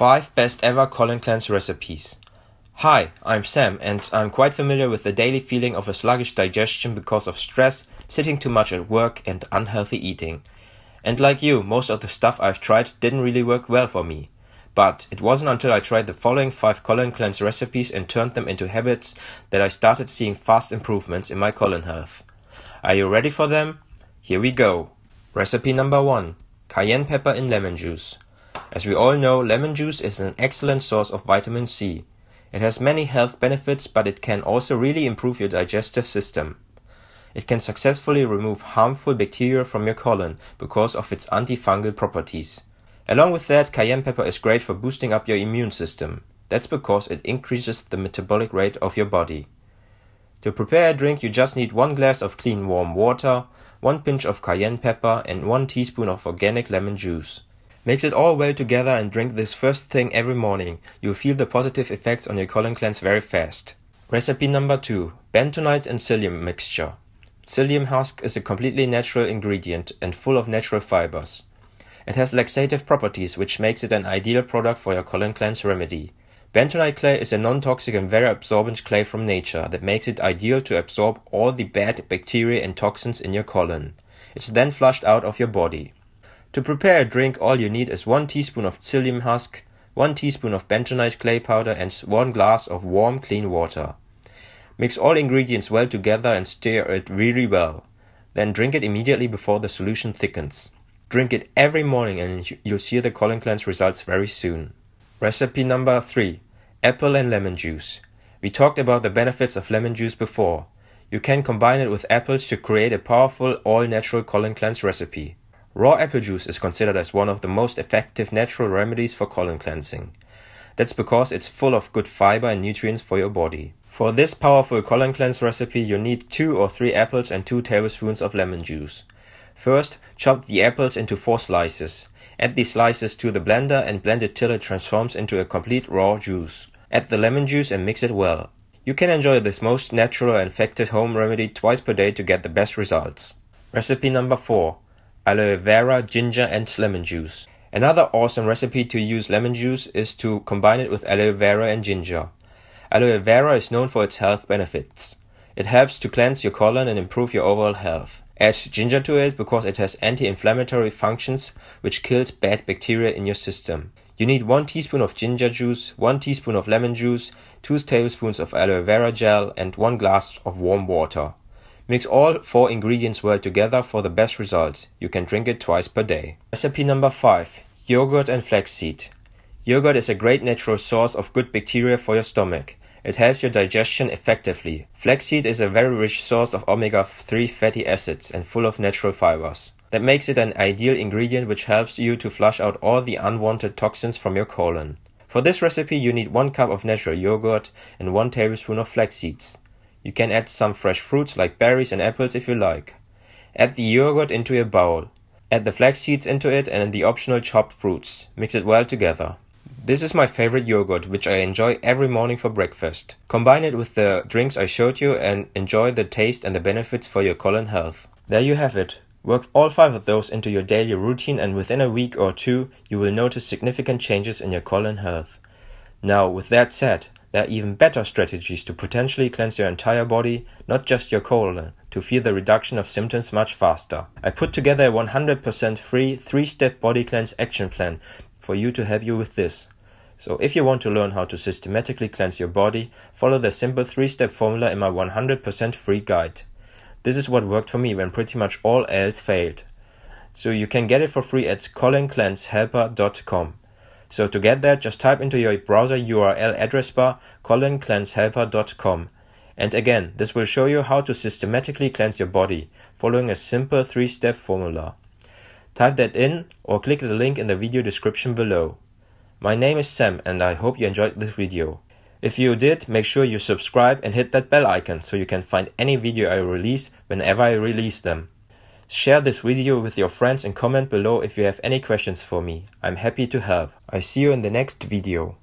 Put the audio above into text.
5 best ever colon cleanse recipes. Hi, I'm Sam and I'm quite familiar with the daily feeling of a sluggish digestion because of stress, sitting too much at work and unhealthy eating. And like you, most of the stuff I've tried didn't really work well for me. But it wasn't until I tried the following 5 colon cleanse recipes and turned them into habits that I started seeing fast improvements in my colon health. Are you ready for them? Here we go. Recipe number 1. Cayenne pepper in lemon juice. As we all know, lemon juice is an excellent source of vitamin C. It has many health benefits, but it can also really improve your digestive system. It can successfully remove harmful bacteria from your colon because of its anti-fungal properties. Along with that, cayenne pepper is great for boosting up your immune system. That's because it increases the metabolic rate of your body. To prepare a drink, you just need 1 glass of clean warm water, 1 pinch of cayenne pepper and 1 teaspoon of organic lemon juice. Mix it all well together and drink this first thing every morning. You'll feel the positive effects on your colon cleanse very fast. Recipe number 2. Bentonite and psyllium mixture. Psyllium husk is a completely natural ingredient and full of natural fibers. It has laxative properties, which makes it an ideal product for your colon cleanse remedy. Bentonite clay is a non-toxic and very absorbent clay from nature that makes it ideal to absorb all the bad bacteria and toxins in your colon. It's then flushed out of your body. To prepare a drink, all you need is 1 teaspoon of psyllium husk, 1 teaspoon of bentonite clay powder and 1 glass of warm, clean water. Mix all ingredients well together and stir it really well. Then drink it immediately before the solution thickens. Drink it every morning and you'll see the colon cleanse results very soon. Recipe number 3. Apple and lemon juice. We talked about the benefits of lemon juice before. You can combine it with apples to create a powerful, all-natural colon cleanse recipe. Raw apple juice is considered as one of the most effective natural remedies for colon cleansing. That's because it's full of good fiber and nutrients for your body. For this powerful colon cleanse recipe, you need 2 or 3 apples and 2 tablespoons of lemon juice. First, chop the apples into 4 slices. Add the slices to the blender and blend it till it transforms into a complete raw juice. Add the lemon juice and mix it well. You can enjoy this most natural and effective home remedy twice per day to get the best results. Recipe number 4. Aloe vera, ginger and lemon juice. Another awesome recipe to use lemon juice is to combine it with aloe vera and ginger. Aloe vera is known for its health benefits. It helps to cleanse your colon and improve your overall health. Add ginger to it because it has anti-inflammatory functions which kills bad bacteria in your system. You need 1 teaspoon of ginger juice, 1 teaspoon of lemon juice, 2 tablespoons of aloe vera gel and 1 glass of warm water. Mix all 4 ingredients well together for the best results. You can drink it twice per day. Recipe number 5. Yogurt and flaxseed. Yogurt is a great natural source of good bacteria for your stomach. It helps your digestion effectively. Flaxseed is a very rich source of omega-3 fatty acids and full of natural fibers. That makes it an ideal ingredient which helps you to flush out all the unwanted toxins from your colon. For this recipe you need 1 cup of natural yogurt and 1 tablespoon of flax seeds. You can add some fresh fruits like berries and apples if you like. Add the yogurt into a bowl. Add the flax seeds into it and the optional chopped fruits. Mix it well together. This is my favorite yogurt, which I enjoy every morning for breakfast. Combine it with the drinks I showed you and enjoy the taste and the benefits for your colon health. There you have it. Work all 5 of those into your daily routine and within a week or 2 you will notice significant changes in your colon health. Now, with that said, there are even better strategies to potentially cleanse your entire body, not just your colon, to feel the reduction of symptoms much faster. I put together a 100% free 3-step body cleanse action plan for you to help you with this. So if you want to learn how to systematically cleanse your body, follow the simple 3-step formula in my 100% free guide. This is what worked for me when pretty much all else failed. So you can get it for free at coloncleansehelper.com. So to get that, just type into your browser URL address bar coloncleansehelper.com. And again, this will show you how to systematically cleanse your body, following a simple 3-step formula. Type that in or click the link in the video description below. My name is Sam and I hope you enjoyed this video. If you did, make sure you subscribe and hit that bell icon so you can find any video I release whenever I release them. Share this video with your friends and comment below if you have any questions for me. I'm happy to help. I see you in the next video.